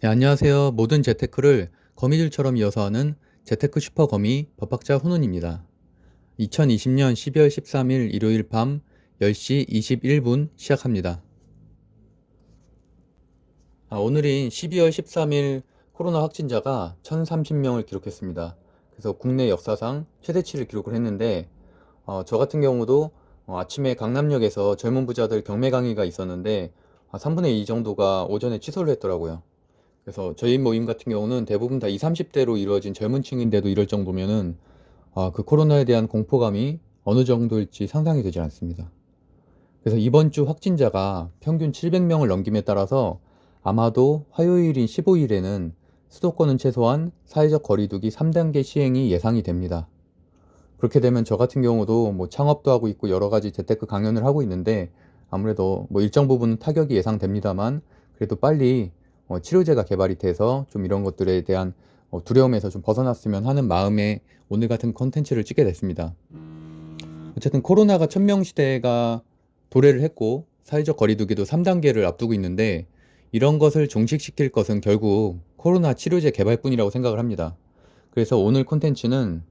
네, 안녕하세요. 모든 재테크를 거미줄처럼 이어서 하는 재테크 슈퍼거미 법학자 훈훈입니다. 2020년 12월 13일 일요일 밤 10시 21분 시작합니다. 오늘인 12월 13일 코로나 확진자가 1030명을 기록했습니다. 그래서 국내 역사상 최대치를 기록을 했는데 저 같은 경우도 아침에 강남역에서 젊은 부자들 경매 강의가 있었는데 3분의 2 정도가 오전에 취소를 했더라고요. 그래서 저희 모임 같은 경우는 대부분 다 20, 30대로 이루어진 젊은 층인데도 이럴 정도면은 그 코로나에 대한 공포감이 어느 정도일지 상상이 되지 않습니다. 그래서 이번 주 확진자가 평균 700명을 넘김에 따라서 아마도 화요일인 15일에는 수도권은 최소한 사회적 거리두기 3단계 시행이 예상이 됩니다. 그렇게 되면 저 같은 경우도 뭐 창업도 하고 있고 여러 가지 재테크 강연을 하고 있는데 아무래도 뭐 일정 부분 타격이 예상됩니다만 그래도 빨리 치료제가 개발이 돼서 좀 이런 것들에 대한 두려움에서 좀 벗어났으면 하는 마음에 오늘 같은 컨텐츠를 찍게 됐습니다. 어쨌든 코로나가 천명 시대가 도래를 했고 사회적 거리두기도 3단계를 앞두고 있는데 이런 것을 종식시킬 것은 결국 코로나 치료제 개발뿐이라고 생각을 합니다. 그래서 오늘 콘텐츠는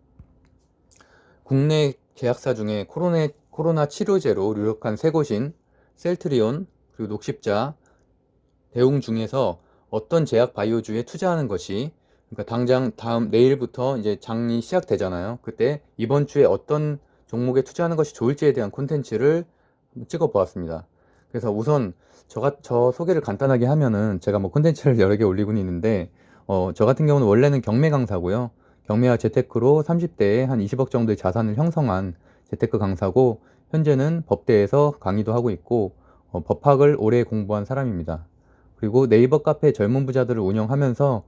국내 제약사 중에 코로나 치료제로 유력한 세 곳인 셀트리온, 그리고 녹십자, 대웅 중에서 어떤 제약 바이오주에 투자하는 것이, 그러니까 당장 다음 내일부터 이제 장이 시작되잖아요. 그때 이번 주에 어떤 종목에 투자하는 것이 좋을지에 대한 콘텐츠를 찍어 보았습니다. 그래서 우선 저 소개를 간단하게 하면은 제가 뭐 콘텐츠를 여러 개 올리고 있는데 저 같은 경우는 원래는 경매 강사고요. 경매와 재테크로 30대에 한 20억 정도의 자산을 형성한 재테크 강사고 현재는 법대에서 강의도 하고 있고 법학을 오래 공부한 사람입니다. 그리고 네이버 카페 젊은 부자들을 운영하면서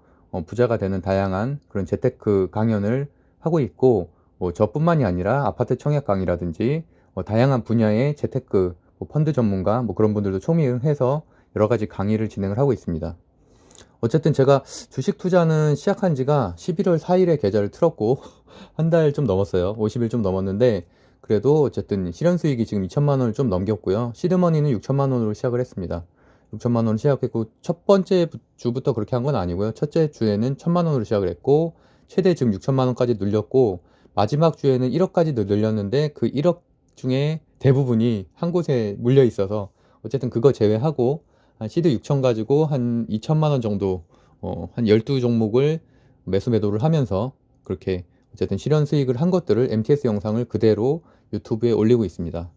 부자가 되는 다양한 그런 재테크 강연을 하고 있고 저뿐만이 아니라 아파트 청약 강의라든지 다양한 분야의 재테크 펀드 전문가 그런 분들도 초빙해서 여러 가지 강의를 진행을 하고 있습니다. 어쨌든 제가 주식 투자는 시작한 지가 11월 4일에 계좌를 틀었고 한 달 좀 넘었어요. 50일 좀 넘었는데 그래도 어쨌든 실현 수익이 지금 2천만 원을 좀 넘겼고요. 시드머니는 6천만 원으로 시작을 했습니다. 6천만 원 시작했고 첫 번째 주부터 그렇게 한 건 아니고요. 첫째 주에는 1천만 원으로 시작을 했고 최대 지금 6천만 원까지 늘렸고 마지막 주에는 1억까지 늘렸는데 그 1억 중에 대부분이 한 곳에 물려 있어서 어쨌든 그거 제외하고 한 시드 6천 가지고 한 2천만 원 정도 한 12종목을 매수 매도를 하면서 그렇게 어쨌든 실현 수익을 한 것들을 MTS 영상을 그대로 유튜브에 올리고 있습니다.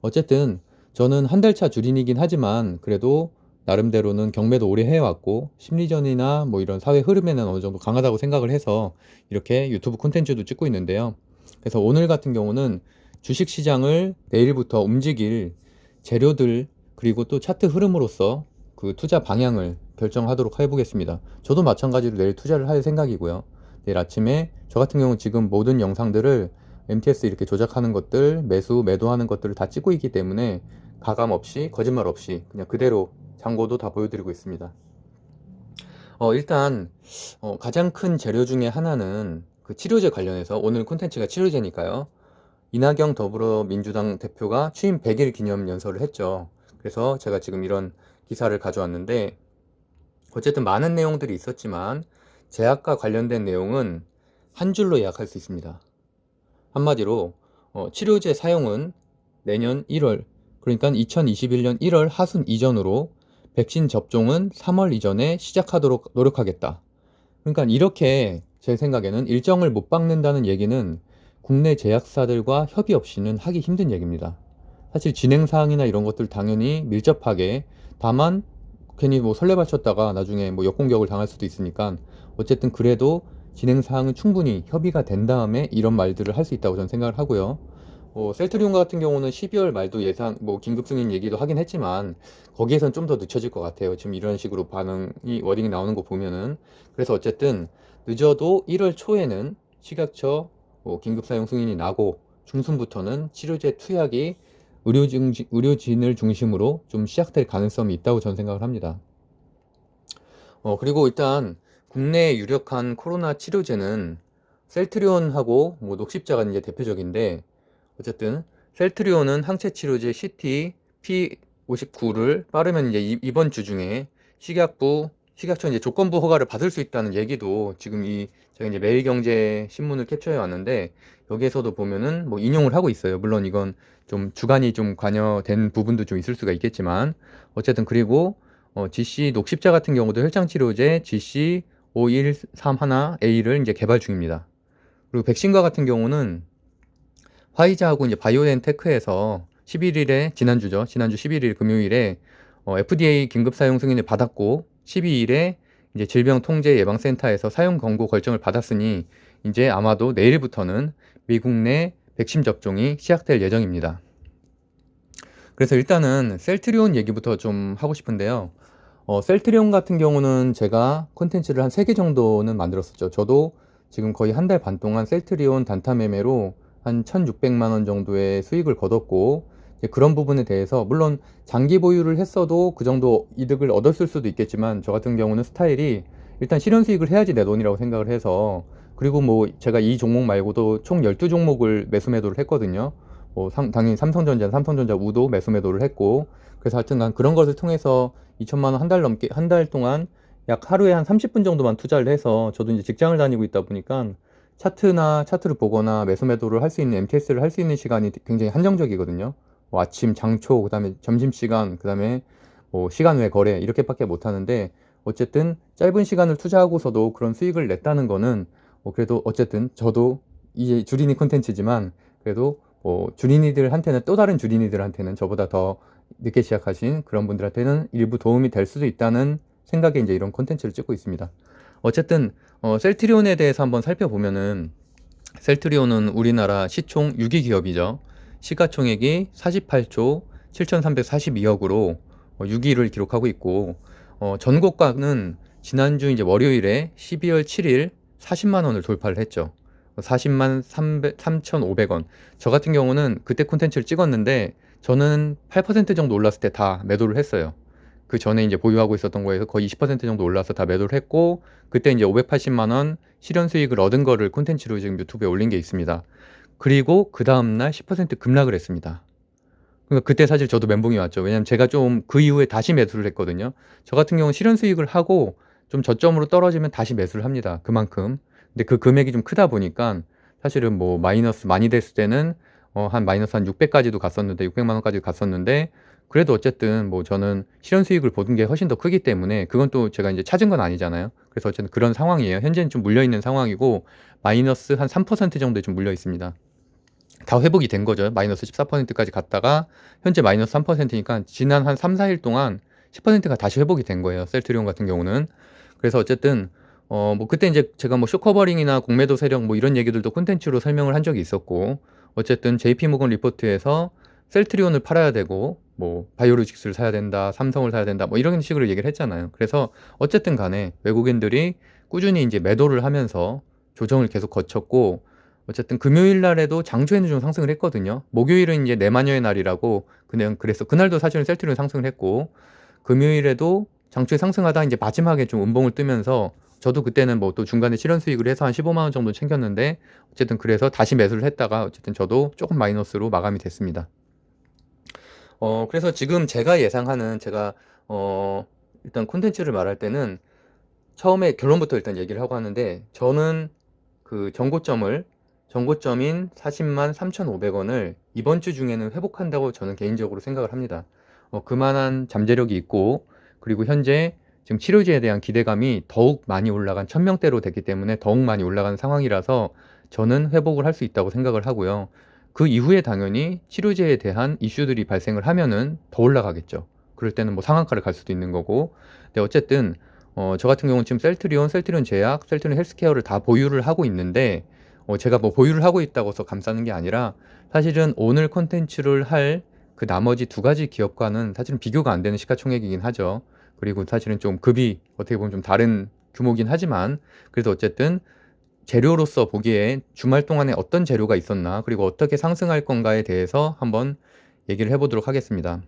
어쨌든 저는 한 달 차 주린이긴 하지만 그래도 나름대로는 경매도 오래 해왔고 심리전이나 뭐 이런 사회 흐름에는 어느 정도 강하다고 생각을 해서 이렇게 유튜브 콘텐츠도 찍고 있는데요. 그래서 오늘 같은 경우는 주식시장을 내일부터 움직일 재료들 그리고 또 차트 흐름으로서 그 투자 방향을 결정하도록 해보겠습니다. 저도 마찬가지로 내일 투자를 할 생각이고요. 내일 아침에 저 같은 경우는 지금 모든 영상들을 MTS 이렇게 조작하는 것들, 매수, 매도하는 것들을 다 찍고 있기 때문에 가감 없이, 거짓말 없이 그냥 그대로 잔고도 다 보여드리고 있습니다. 일단 가장 큰 재료 중에 하나는 그 치료제 관련해서 오늘 콘텐츠가 치료제니까요. 이낙연 더불어민주당 대표가 취임 100일 기념 연설을 했죠. 그래서 제가 지금 이런 기사를 가져왔는데 어쨌든 많은 내용들이 있었지만 제약과 관련된 내용은 한 줄로 요약할 수 있습니다. 한마디로 치료제 사용은 내년 1월 그러니까 2021년 1월 하순 이전으로 백신 접종은 3월 이전에 시작하도록 노력하겠다. 그러니까 이렇게 제 생각에는 일정을 못 박는다는 얘기는 국내 제약사들과 협의 없이는 하기 힘든 얘기입니다. 사실 진행사항이나 이런 것들 당연히 밀접하게 다만 괜히 뭐 설레발쳤다가 나중에 뭐 역공격을 당할 수도 있으니까 어쨌든 그래도 진행사항은 충분히 협의가 된 다음에 이런 말들을 할 수 있다고 저는 생각을 하고요. 셀트리온 같은 경우는 12월 말도 예상 뭐 긴급 승인 얘기도 하긴 했지만 거기에선 좀 더 늦춰질 것 같아요. 지금 이런 식으로 반응이 워딩이 나오는 거 보면은 그래서 어쨌든 늦어도 1월 초에는 식약처 긴급 사용 승인이 나고 중순부터는 치료제 투약이 의료진을 중심으로 좀 시작될 가능성이 있다고 저는 생각을 합니다. 그리고 일단 국내 유력한 코로나 치료제는 셀트리온하고 뭐 녹십자가 이제 대표적인데 어쨌든 셀트리온은 항체 치료제 CT P59를 빠르면 이제 이번 주 중에 식약부 식약처 이제 조건부 허가를 받을 수 있다는 얘기도 지금 제가 이제 매일경제 신문을 캡처해 왔는데 여기에서도 보면은 뭐 인용을 하고 있어요. 물론 이건 좀 주관이 좀 관여된 부분도 좀 있을 수가 있겠지만 어쨌든 그리고 GC 녹십자 같은 경우도 혈장치료제 GC 5131A를 이제 개발 중입니다. 그리고 백신과 같은 경우는 화이자하고 이제 바이오엔테크에서 11일에 지난주 11일 금요일에 FDA 긴급 사용 승인을 받았고 12일에 이제 질병통제예방센터에서 사용 권고 결정을 받았으니 이제 아마도 내일부터는 미국 내 백신 접종이 시작될 예정입니다. 그래서 일단은 셀트리온 얘기부터 좀 하고 싶은데요. 셀트리온 같은 경우는 제가 콘텐츠를 한 3개 정도는 만들었었죠. 저도 지금 거의 한 달 반 동안 셀트리온 단타 매매로 한 1,600만 원 정도의 수익을 거뒀고 그런 부분에 대해서 물론 장기 보유를 했어도 그 정도 이득을 얻었을 수도 있겠지만 저 같은 경우는 스타일이 일단 실현 수익을 해야지 내 돈이라고 생각을 해서 그리고 뭐 제가 이 종목 말고도 총 12종목을 매수 매도를 했거든요. 당연히 삼성전자 우도 매수 매도를 했고 그래서 하여튼간 그런 것을 통해서 2천만 원 한 달 동안 약 하루에 한 30분 정도만 투자를 해서 저도 이제 직장을 다니고 있다 보니까 차트를 보거나 매수 매도를 할 수 있는 MTS를 할 수 있는 시간이 굉장히 한정적이거든요. 뭐 아침, 장초, 그다음에 점심시간, 그다음에 뭐 시간 외 거래 이렇게밖에 못 하는데 어쨌든 짧은 시간을 투자하고서도 그런 수익을 냈다는 거는 그래도 어쨌든 저도 이제 주린이 콘텐츠지만 그래도 주린이들한테는 또 다른 주린이들한테는 저보다 더 늦게 시작하신 그런 분들한테는 일부 도움이 될 수도 있다는 생각에 이제 이런 콘텐츠를 찍고 있습니다. 어쨌든 셀트리온에 대해서 한번 살펴보면은 셀트리온은 우리나라 시총 6위 기업이죠. 시가총액이 48조 7,342억으로 6위를 기록하고 있고 전고가는 지난주 이제 월요일에 12월 7일 40만 원을 돌파를 했죠. 40만 3,500원. 저 같은 경우는 그때 콘텐츠를 찍었는데 저는 8% 정도 올랐을 때 다 매도를 했어요. 그 전에 이제 보유하고 있었던 거에서 거의 20% 정도 올라서 다 매도를 했고 그때 이제 580만 원 실현 수익을 얻은 거를 콘텐츠로 지금 유튜브에 올린 게 있습니다. 그리고 그 다음날 10% 급락을 했습니다. 그러니까 그때 사실 저도 멘붕이 왔죠. 왜냐면 제가 좀 그 이후에 다시 매수를 했거든요. 저 같은 경우는 실현 수익을 하고 좀 저점으로 떨어지면 다시 매수를 합니다. 그만큼. 근데 그 금액이 좀 크다 보니까 사실은 뭐 마이너스 많이 됐을 때는 한 마이너스 한 600까지도 갔었는데 600만 원까지 갔었는데 그래도 어쨌든 뭐 저는 실현 수익을 보는 게 훨씬 더 크기 때문에 그건 또 제가 이제 찾은 건 아니잖아요. 그래서 어쨌든 그런 상황이에요. 현재는 좀 물려 있는 상황이고 마이너스 한 3% 정도에 좀 물려 있습니다. 다 회복이 된 거죠. 마이너스 14%까지 갔다가 현재 마이너스 3%니까 지난 한 3, 4일 동안 10%가 다시 회복이 된 거예요. 셀트리온 같은 경우는. 그래서 어쨌든 뭐 그때 이제 제가 뭐 쇼커버링이나 공매도 세력 뭐 이런 얘기들도 콘텐츠로 설명을 한 적이 있었고 어쨌든 JP모건 리포트에서 셀트리온을 팔아야 되고 뭐 바이오로직스를 사야 된다, 삼성을 사야 된다 뭐 이런 식으로 얘기를 했잖아요. 그래서 어쨌든 간에 외국인들이 꾸준히 이제 매도를 하면서 조정을 계속 거쳤고 어쨌든 금요일 날에도 장초에는 좀 상승을 했거든요. 목요일은 이제 내마녀의 날이라고 그냥 그래서 그날도 사실은 셀트리온 상승을 했고 금요일에도 장초에 상승하다 이제 마지막에 좀 음봉을 뜨면서 저도 그때는 뭐 또 중간에 실현 수익을 해서 한 15만 원 정도 챙겼는데 어쨌든 그래서 다시 매수를 했다가 어쨌든 저도 조금 마이너스로 마감이 됐습니다. 그래서 지금 제가 예상하는 일단 콘텐츠를 말할 때는 처음에 결론부터 일단 얘기를 하고 하는데 저는 그 전고점인 40만 3,500원을 이번 주 중에는 회복한다고 저는 개인적으로 생각을 합니다. 그만한 잠재력이 있고 그리고 현재 지금 치료제에 대한 기대감이 더욱 많이 올라간 1,000명대로 됐기 때문에 더욱 많이 올라간 상황이라서 저는 회복을 할 수 있다고 생각을 하고요. 그 이후에 당연히 치료제에 대한 이슈들이 발생을 하면은 더 올라가겠죠. 그럴 때는 뭐 상한가를 갈 수도 있는 거고. 근데 어쨌든 저 같은 경우는 지금 셀트리온 제약, 셀트리온 헬스케어를 다 보유를 하고 있는데 제가 뭐 보유를 하고 있다고 해서 감싸는 게 아니라 사실은 오늘 콘텐츠를 할 그 나머지 두 가지 기업과는 사실은 비교가 안 되는 시가총액이긴 하죠. 그리고 사실은 좀 급이 어떻게 보면 좀 다른 규모긴 하지만 그래도 어쨌든 재료로서 보기에 주말 동안에 어떤 재료가 있었나 그리고 어떻게 상승할 건가에 대해서 한번 얘기를 해보도록 하겠습니다.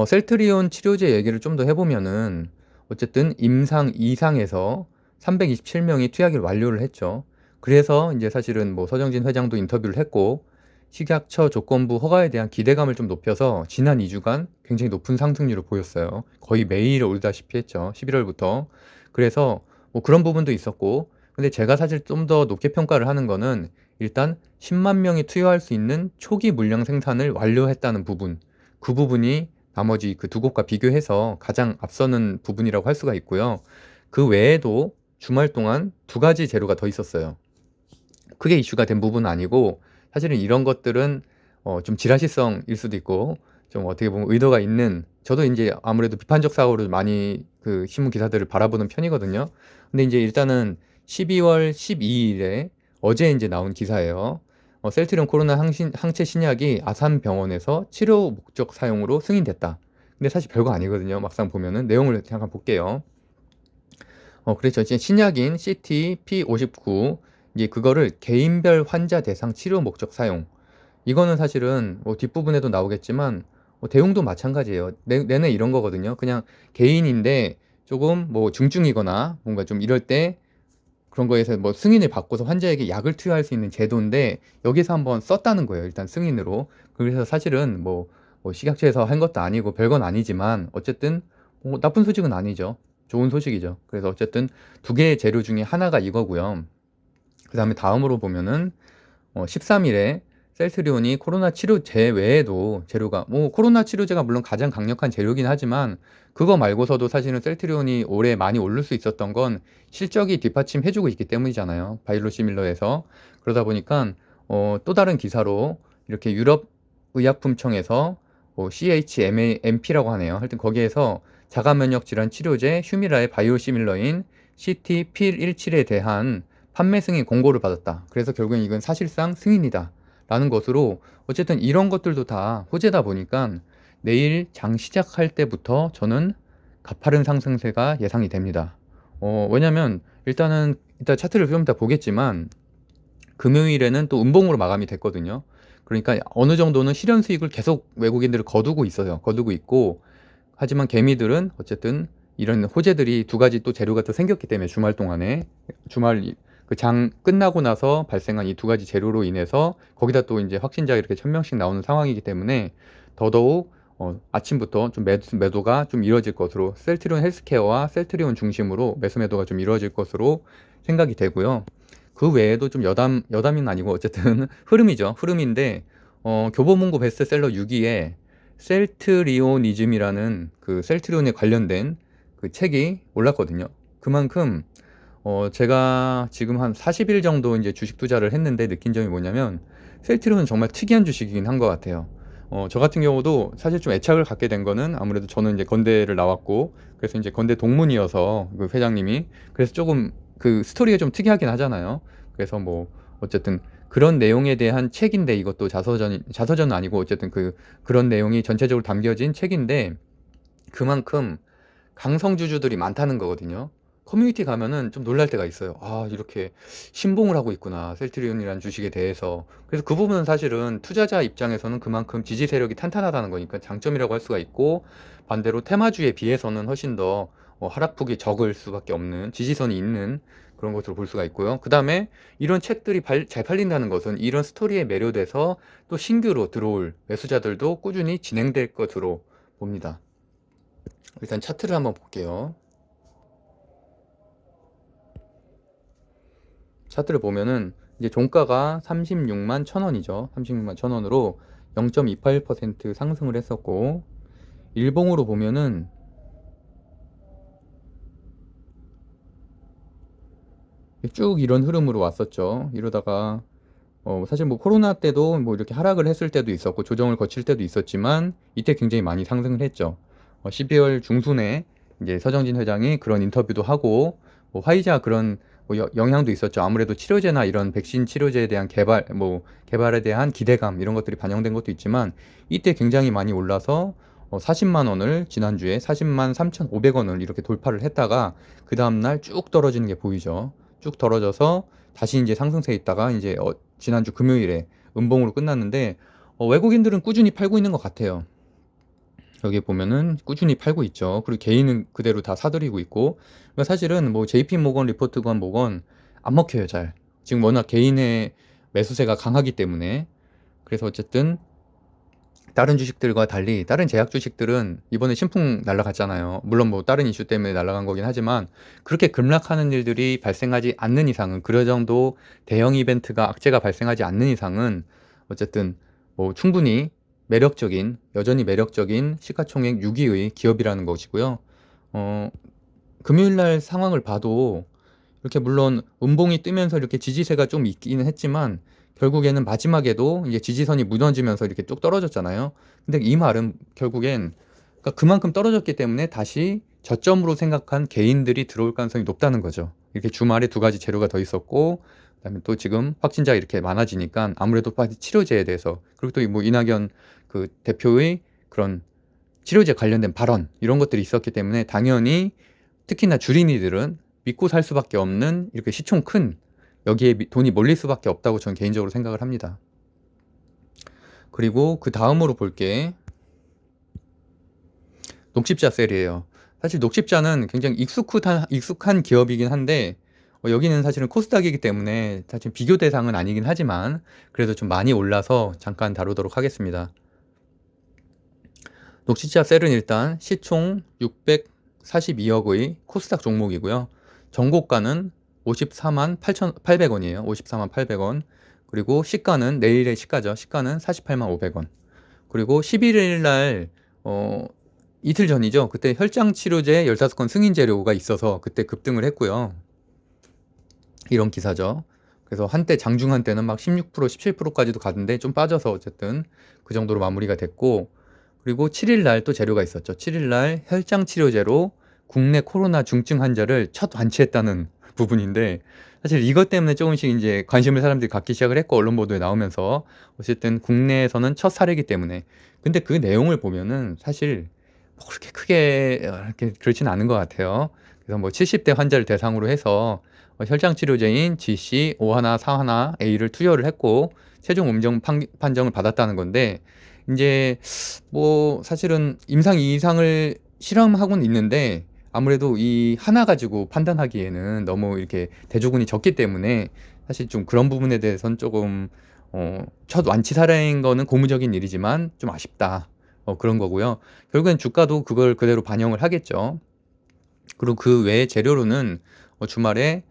셀트리온 치료제 얘기를 좀 더 해보면은 어쨌든 임상 2상에서 327명이 투약을 완료를 했죠. 그래서 이제 사실은 뭐 서정진 회장도 인터뷰를 했고 식약처 조건부 허가에 대한 기대감을 좀 높여서 지난 2주간 굉장히 높은 상승률을 보였어요. 거의 매일 오르다시피 했죠. 11월부터. 그래서 뭐 그런 부분도 있었고, 근데 제가 사실 좀 더 높게 평가를 하는 거는 일단 10만 명이 투여할 수 있는 초기 물량 생산을 완료했다는 부분. 그 부분이 나머지 그 두 곳과 비교해서 가장 앞서는 부분이라고 할 수가 있고요. 그 외에도 주말 동안 두 가지 재료가 더 있었어요. 크게 이슈가 된 부분은 아니고, 사실은 이런 것들은 좀 지라시성일 수도 있고, 좀 어떻게 보면 의도가 있는, 저도 이제 아무래도 비판적 사고를 많이 그 신문 기사들을 바라보는 편이거든요. 근데 이제 일단은 12월 12일에 어제 이제 나온 기사예요. 셀트리온 코로나 항체 신약이 아산병원에서 치료 목적 사용으로 승인됐다. 근데 사실 별거 아니거든요. 막상 보면은 내용을 잠깐 볼게요. 그래서 이제 신약인 CT-P59, 이제 그거를 개인별 환자 대상 치료 목적 사용. 이거는 사실은 뭐 뒷부분에도 나오겠지만 대용도 마찬가지예요. 내내 이런 거거든요. 그냥 개인인데 조금 뭐 중증이거나 뭔가 좀 이럴 때 그런 거에서 뭐 승인을 받고서 환자에게 약을 투여할 수 있는 제도인데, 여기서 한번 썼다는 거예요. 일단 승인으로. 그래서 사실은 뭐 식약처에서 한 것도 아니고 별건 아니지만 어쨌든 뭐 나쁜 소식은 아니죠. 좋은 소식이죠. 그래서 어쨌든 두 개의 재료 중에 하나가 이거고요. 그 다음에 다음으로 보면은 13일에 셀트리온이 코로나 치료제 외에도 재료가, 뭐 코로나 치료제가 물론 가장 강력한 재료긴 하지만 그거 말고서도 사실은 셀트리온이 올해 많이 오를 수 있었던 건 실적이 뒷받침해주고 있기 때문이잖아요. 바이오시밀러에서. 그러다 보니까 또 다른 기사로 이렇게 유럽 의약품청에서 CHMP라고 하네요. 하여튼 거기에서 자가면역 질환 치료제 휴미라의 바이오시밀러인 CT-PIL17에 대한 판매 승인 공고를 받았다. 그래서 결국엔 이건 사실상 승인이다 라는 것으로, 어쨌든 이런 것들도 다 호재다 보니까 내일 장 시작할 때부터 저는 가파른 상승세가 예상이 됩니다. 왜냐면 일단은 이따 차트를 좀 이따 보겠지만 금요일에는 또 음봉으로 마감이 됐거든요. 그러니까 어느 정도는 실현 수익을 계속 외국인들을 거두고 있어요. 거두고 있고, 하지만 개미들은 어쨌든 이런 호재들이 두 가지 또 재료가 또 생겼기 때문에 주말 동안에, 주말 그 장 끝나고 나서 발생한 이 두 가지 재료로 인해서 거기다 또 이제 확진자가 이렇게 1000명씩 나오는 상황이기 때문에 더더욱 아침부터 좀 매도가 좀 이루어질 것으로, 셀트리온 헬스케어와 셀트리온 중심으로 매수매도가 좀 이루어질 것으로 생각이 되고요. 그 외에도 좀 여담은 아니고 어쨌든 흐름이죠. 흐름인데 교보문고 베스트셀러 6위에 셀트리오니즘이라는 그 셀트리온에 관련된 그 책이 올랐거든요. 그만큼 제가 지금 한 40일 정도 이제 주식 투자를 했는데 느낀 점이 뭐냐면, 셀트리온은 정말 특이한 주식이긴 한 것 같아요. 저 같은 경우도 사실 좀 애착을 갖게 된 거는, 아무래도 저는 이제 건대를 나왔고, 그래서 이제 건대 동문이어서 그 회장님이, 그래서 조금 그 스토리가 좀 특이하긴 하잖아요. 그래서 뭐 어쨌든 그런 내용에 대한 책인데, 이것도 자서전은 아니고 어쨌든 그런 내용이 전체적으로 담겨진 책인데, 그만큼 강성주주들이 많다는 거거든요. 커뮤니티 가면은 좀 놀랄 때가 있어요. 아, 이렇게 신봉을 하고 있구나, 셀트리온이라는 주식에 대해서. 그래서 그 부분은 사실은 투자자 입장에서는 그만큼 지지 세력이 탄탄하다는 거니까 장점이라고 할 수가 있고, 반대로 테마주에 비해서는 훨씬 더 하락폭이 적을 수밖에 없는, 지지선이 있는 그런 것으로 볼 수가 있고요. 그 다음에 이런 책들이 잘 팔린다는 것은 이런 스토리에 매료돼서 또 신규로 들어올 매수자들도 꾸준히 진행될 것으로 봅니다. 일단 차트를 한번 볼게요. 차트를 보면은 이제 종가가 36만 1,000원이죠. 36만 1,000원으로 0.28% 상승을 했었고, 일봉으로 보면은 쭉 이런 흐름으로 왔었죠. 이러다가 사실 뭐 코로나 때도 뭐 이렇게 하락을 했을 때도 있었고 조정을 거칠 때도 있었지만, 이때 굉장히 많이 상승을 했죠. 12월 중순에 이제 서정진 회장이 그런 인터뷰도 하고, 뭐 화이자 그런 뭐 영향도 있었죠. 아무래도 치료제나 이런 백신 치료제에 대한 개발에 대한 기대감, 이런 것들이 반영된 것도 있지만, 이때 굉장히 많이 올라서 40만 원을 지난주에 40만 3,500원을 이렇게 돌파를 했다가 그 다음날 쭉 떨어지는 게 보이죠. 쭉 떨어져서 다시 이제 상승세에 있다가 이제 지난주 금요일에 음봉으로 끝났는데, 외국인들은 꾸준히 팔고 있는 것 같아요. 여기 보면은 꾸준히 팔고 있죠. 그리고 개인은 그대로 다 사들이고 있고, 그러니까 사실은 뭐 JP 모건 리포트건 뭐건 안 먹혀요, 잘. 지금 워낙 개인의 매수세가 강하기 때문에. 그래서 어쨌든 다른 주식들과 달리 다른 제약 주식들은 이번에 신풍 날라갔잖아요. 물론 뭐 다른 이슈 때문에 날라간 거긴 하지만 그렇게 급락하는 일들이 발생하지 않는 이상은, 그 정도 대형 이벤트가 악재가 발생하지 않는 이상은 어쨌든 뭐 충분히 매력적인, 여전히 매력적인 시가총액 6위의 기업이라는 것이고요. 금요일 날 상황을 봐도 이렇게 물론 음봉이 뜨면서 이렇게 지지세가 좀 있기는 했지만 결국에는 마지막에도 이제 지지선이 무너지면서 이렇게 쭉 떨어졌잖아요. 근데 이 말은 결국엔 그러니까 그만큼 떨어졌기 때문에 다시 저점으로 생각한 개인들이 들어올 가능성이 높다는 거죠. 이렇게 주말에 두 가지 재료가 더 있었고, 그다음에 또 지금 확진자가 이렇게 많아지니까 아무래도 치료제에 대해서, 그리고 또 뭐 이낙연 그 대표의 그런 치료제 관련된 발언 이런 것들이 있었기 때문에 당연히 특히나 주린이들은 믿고 살 수밖에 없는, 이렇게 시총 큰 여기에 돈이 몰릴 수밖에 없다고 저는 개인적으로 생각을 합니다. 그리고 그 다음으로 볼 게 녹십자 셀이에요. 사실 녹십자는 굉장히 익숙한 기업이긴 한데 여기는 사실은 코스닥이기 때문에 사실 비교 대상은 아니긴 하지만 그래도 좀 많이 올라서 잠깐 다루도록 하겠습니다. 녹십자 셀은 일단 시총 642억의 코스닥 종목이고요. 전고가는 54만 8,800원이에요. 54만 800원. 그리고 시가는 내일의 시가죠. 시가는 48만 500원. 그리고 11일 날 이틀 전이죠. 그때 혈장 치료제 15건 승인 재료가 있어서 그때 급등을 했고요. 이런 기사죠. 그래서 한때 장중한 때는 막 16%, 17%까지도 가던데 좀 빠져서 어쨌든 그 정도로 마무리가 됐고, 그리고 7일 날 또 재료가 있었죠. 7일 날 혈장 치료제로 국내 코로나 중증 환자를 첫 완치했다는 부분인데, 사실 이것 때문에 조금씩 이제 관심을 사람들이 갖기 시작을 했고, 언론 보도에 나오면서 어쨌든 국내에서는 첫 사례이기 때문에. 근데 그 내용을 보면은 사실 뭐 그렇게 크게 이렇게 그렇지는 않은 것 같아요. 그래서 뭐 70대 환자를 대상으로 해서 혈장 치료제인 GC 51, 41A를 투여를 했고 최종 음정 판정을 받았다는 건데, 이제 뭐 사실은 임상 2상을 실험하고는 있는데 아무래도 이 하나 가지고 판단하기에는 너무 이렇게 대조군이 적기 때문에 사실 좀 그런 부분에 대해서는 조금 첫 완치 사례인 거는 고무적인 일이지만 좀 아쉽다, 그런 거고요. 결국엔 주가도 그걸 그대로 반영을 하겠죠. 그리고 그 외에 재료로는 주말에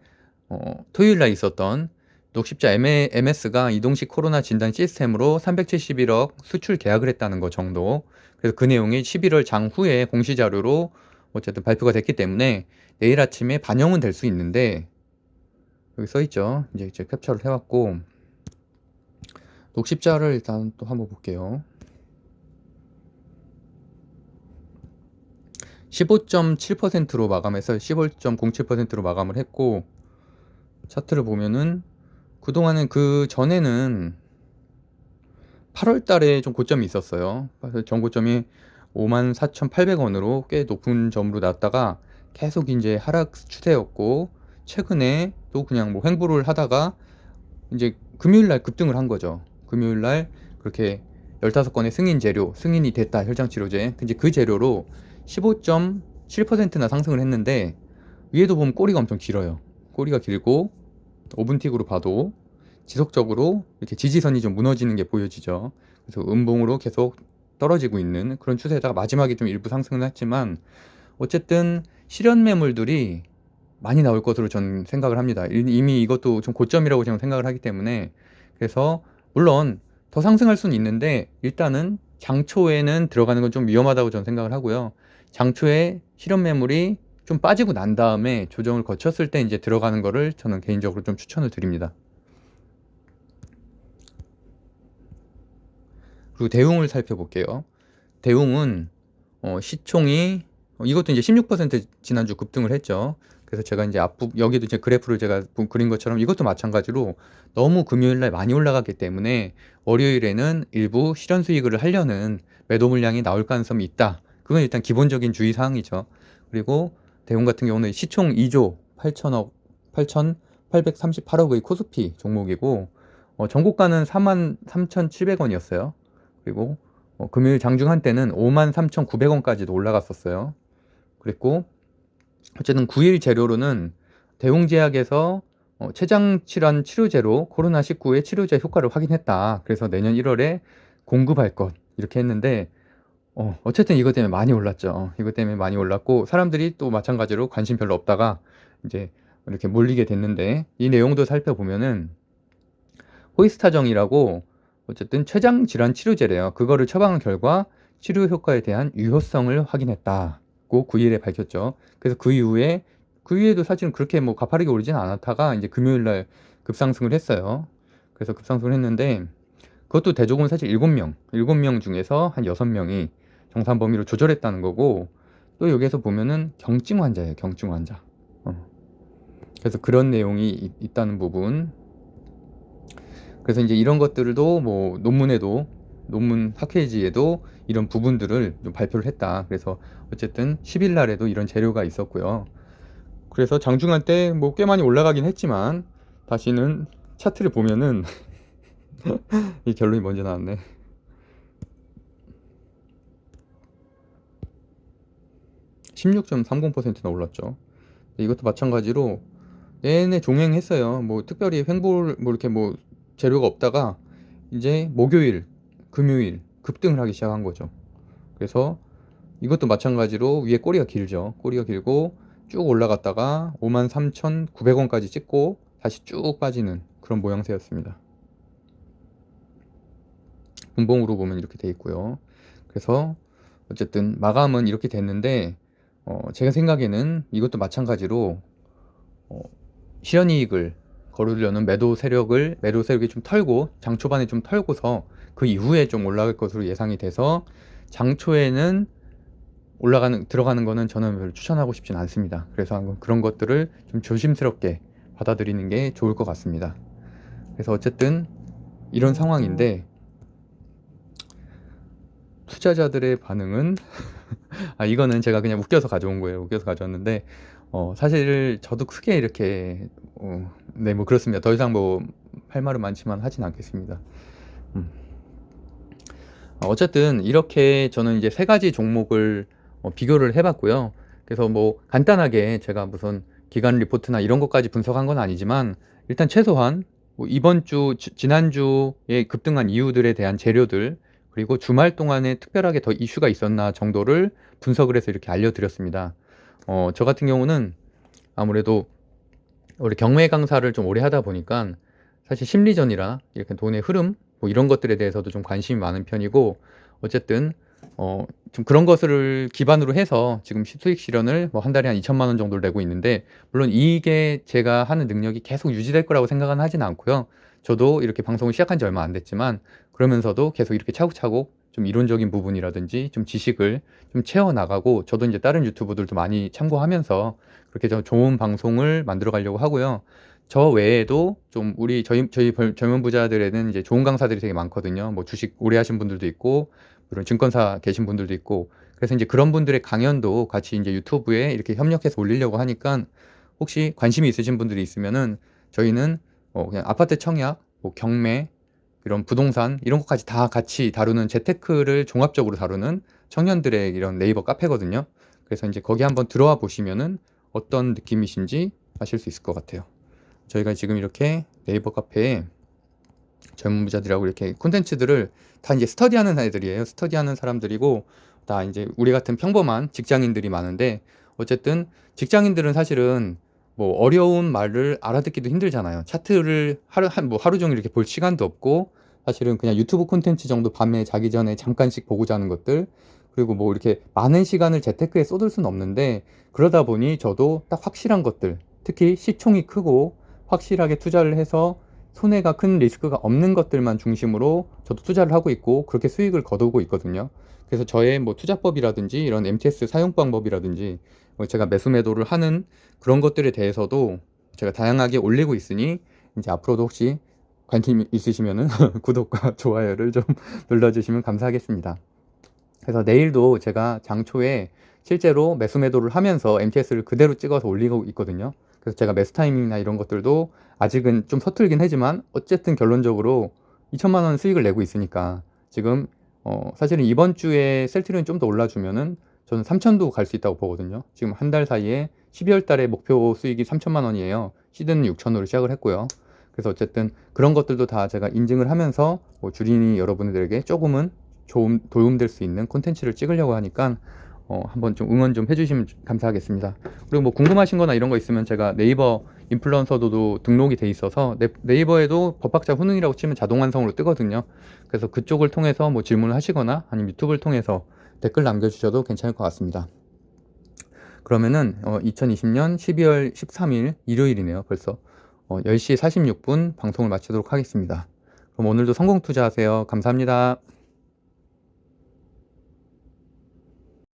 토요일 날 있었던 녹십자 MS가 이동식 코로나 진단 시스템으로 371억 수출 계약을 했다는 거 정도. 그래서 그 내용이 11월 장후에 공시자료로 어쨌든 발표가 됐기 때문에 내일 아침에 반영은 될 수 있는데, 여기 써 있죠. 이제 캡처를 해왔고, 녹십자를 일단 또 한번 볼게요. 15.7%로 마감해서 15.07%로 마감을 했고, 차트를 보면은 그동안은 그 전에는 8월 달에 좀 고점이 있었어요. 그래서 전고점이 54,800원으로 꽤 높은 점으로 났다가 계속 이제 하락 추세였고, 최근에 또 그냥 뭐 횡보를 하다가 이제 금요일 날 급등을 한 거죠. 금요일 날 그렇게 15건의 승인이 됐다, 혈장치료제. 이제 그 재료로 15.7%나 상승을 했는데, 위에도 보면 꼬리가 엄청 길어요. 꼬리가 길고 5분틱으로 봐도 지속적으로 이렇게 지지선이 좀 무너지는 게 보여지죠. 그래서 음봉으로 계속 떨어지고 있는 그런 추세에다가 마지막에 좀 일부 상승을 했지만 어쨌든 실현 매물들이 많이 나올 것으로 저는 생각을 합니다. 이미 이것도 좀 고점이라고 저는 생각을 하기 때문에, 그래서 물론 더 상승할 수는 있는데 일단은 장초에는 들어가는 건 좀 위험하다고 저는 생각을 하고요. 장초에 실현 매물이 좀 빠지고 난 다음에 조정을 거쳤을 때 이제 들어가는 거를 저는 개인적으로 좀 추천을 드립니다. 그리고 대웅을 살펴볼게요. 대웅은 시총이 이것도 이제 16% 지난주 급등을 했죠. 그래서 제가 이제 여기도 이제 그래프를 제가 그린 것처럼 이것도 마찬가지로 너무 금요일 날 많이 올라갔기 때문에 월요일에는 일부 실현 수익을 하려는 매도 물량이 나올 가능성이 있다. 그건 일단 기본적인 주의 사항이죠. 그리고 대웅 같은 경우는 시총 2조 8,838억의 코스피 종목이고 전고가는 43,700원이었어요. 그리고 금요일 장중한 때는 53,900원까지도 올라갔었어요. 그랬고 어쨌든 9일 재료로는 대웅제약에서 췌장 질환 치료제로 코로나19의 치료제 효과를 확인했다. 그래서 내년 1월에 공급할 것 이렇게 했는데 어쨌든 이것 때문에 많이 올랐죠. 이것 때문에 많이 올랐고 사람들이 또 마찬가지로 관심 별로 없다가 이제 이렇게 몰리게 됐는데 이 내용도 살펴보면은 호이스타정이라고 어쨌든 췌장 질환 치료제래요. 그거를 처방한 결과 치료 효과에 대한 유효성을 확인했다고 9일에 밝혔죠. 그래서 그 이후에도 사실은 그렇게 뭐 가파르게 오르진 않았다가 이제 금요일 날 급상승을 했어요. 그래서 급상승을 했는데 그것도 대조군 사실 7명 중에서 한 6명이 정상 범위로 조절했다는 거고 또 여기에서 보면은 경증 환자예요. 경증 환자. 그래서 그런 내용이 있다는 부분. 그래서 이제 이런 것들도 뭐 논문 학회지에도 이런 부분들을 좀 발표를 했다. 그래서 어쨌든 10일 날에도 이런 재료가 있었고요. 그래서 장중한 때 뭐 꽤 많이 올라가긴 했지만 다시는 차트를 보면은 이 결론이 먼저 나왔네. 16.30%나 올랐죠. 이것도 마찬가지로 내내 종횡했어요. 뭐 특별히 횡보를 뭐 이렇게 뭐 재료가 없다가 이제 목요일, 금요일 급등을 하기 시작한 거죠. 그래서 이것도 마찬가지로 위에 꼬리가 길죠. 꼬리가 길고 쭉 올라갔다가 53,900원까지 찍고 다시 쭉 빠지는 그런 모양새였습니다. 분봉으로 보면 이렇게 돼 있고요. 그래서 어쨌든 마감은 이렇게 됐는데 제가 생각에는 이것도 마찬가지로 실현이익을 거두려는 매도 세력이 좀 털고 장 초반에 좀 털고서 그 이후에 좀 올라갈 것으로 예상이 돼서 장 초에는 들어가는 거는 저는 별로 추천하고 싶진 않습니다. 그래서 한번 그런 것들을 좀 조심스럽게 받아들이는 게 좋을 것 같습니다. 그래서 어쨌든 이런 상황인데 투자자들의 반응은 이거는 제가 그냥 웃겨서 가져온 거예요. 웃겨서 가져왔는데 사실 저도 크게 이렇게 네, 뭐 그렇습니다. 더 이상 뭐 할 말은 많지만 하진 않겠습니다. 어쨌든 이렇게 저는 이제 3가지 종목을 비교를 해봤고요. 그래서 뭐 간단하게 제가 무슨 기간 리포트나 이런 것까지 분석한 건 아니지만 일단 최소한 뭐 이번 주, 지난주에 급등한 이유들에 대한 재료들 그리고 주말 동안에 특별하게 더 이슈가 있었나 정도를 분석을 해서 이렇게 알려드렸습니다. 저 같은 경우는 아무래도 우리 경매 강사를 좀 오래 하다 보니까 사실 심리전이라 이렇게 돈의 흐름 뭐 이런 것들에 대해서도 좀 관심이 많은 편이고 어쨌든 좀 그런 것을 기반으로 해서 지금 수익 실현을 뭐 한 달에 한 2천만 원 정도를 내고 있는데 물론 이게 제가 하는 능력이 계속 유지될 거라고 생각은 하진 않고요. 저도 이렇게 방송을 시작한 지 얼마 안 됐지만 그러면서도 계속 이렇게 차곡차곡 좀 이론적인 부분이라든지 좀 지식을 좀 채워나가고 저도 이제 다른 유튜브들도 많이 참고하면서 그렇게 좀 좋은 방송을 만들어 가려고 하고요. 저 외에도 좀 저희 젊은 부자들에는 이제 좋은 강사들이 되게 많거든요. 뭐 주식 오래 하신 분들도 있고, 물론 증권사 계신 분들도 있고, 그래서 이제 그런 분들의 강연도 같이 이제 유튜브에 이렇게 협력해서 올리려고 하니까 혹시 관심이 있으신 분들이 있으면은 저희는 그냥 아파트 청약, 뭐 경매, 이런 부동산 이런 것까지 다 같이 다루는 재테크를 종합적으로 다루는 청년들의 이런 네이버 카페거든요. 그래서 이제 거기 한번 들어와 보시면은 어떤 느낌이신지 아실 수 있을 것 같아요. 저희가 지금 이렇게 네이버 카페에 젊은 부자들하고 이렇게 콘텐츠들을 다 이제 스터디하는 애들이에요. 스터디하는 사람들이고 다 이제 우리 같은 평범한 직장인들이 많은데 어쨌든 직장인들은 사실은 뭐 어려운 말을 알아듣기도 힘들잖아요. 차트를 하루 종일 이렇게 볼 시간도 없고 사실은 그냥 유튜브 콘텐츠 정도 밤에 자기 전에 잠깐씩 보고자 하는 것들 그리고 뭐 이렇게 많은 시간을 재테크에 쏟을 수는 없는데 그러다 보니 저도 딱 확실한 것들 특히 시총이 크고 확실하게 투자를 해서 손해가 큰 리스크가 없는 것들만 중심으로 저도 투자를 하고 있고 그렇게 수익을 거두고 있거든요. 그래서 저의 뭐 투자법이라든지 이런 MTS 사용 방법이라든지 뭐 제가 매수 매도를 하는 그런 것들에 대해서도 제가 다양하게 올리고 있으니 이제 앞으로도 혹시 관심 있으시면은 구독과 좋아요를 좀 눌러주시면 감사하겠습니다. 그래서 내일도 제가 장초에 실제로 매수 매도를 하면서 MTS를 그대로 찍어서 올리고 있거든요. 그래서 제가 매수 타이밍이나 이런 것들도 아직은 좀 서툴긴 하지만 어쨌든 결론적으로 2천만 원 수익을 내고 있으니까 지금 사실은 이번 주에 셀트리온이 좀 더 올라주면은 저는 3천도 갈 수 있다고 보거든요. 지금 한 달 사이에 12월 달에 목표 수익이 3천만 원이에요. 시드는 6,000으로 시작을 했고요. 그래서 어쨌든 그런 것들도 다 제가 인증을 하면서 뭐 주린이 여러분들에게 조금은 도움될 수 있는 콘텐츠를 찍으려고 하니까 한번 좀 응원 좀 해주시면 감사하겠습니다. 그리고 뭐 궁금하신 거나 이런 거 있으면 제가 네이버 인플루언서도 등록이 돼 있어서 네이버에도 법학자 훈훈이라고 치면 자동 완성으로 뜨거든요. 그래서 그쪽을 통해서 뭐 질문을 하시거나 아니면 유튜브를 통해서 댓글 남겨주셔도 괜찮을 것 같습니다. 그러면은 2020년 12월 13일 일요일이네요. 벌써 10시 46분 방송을 마치도록 하겠습니다. 그럼 오늘도 성공 투자하세요. 감사합니다.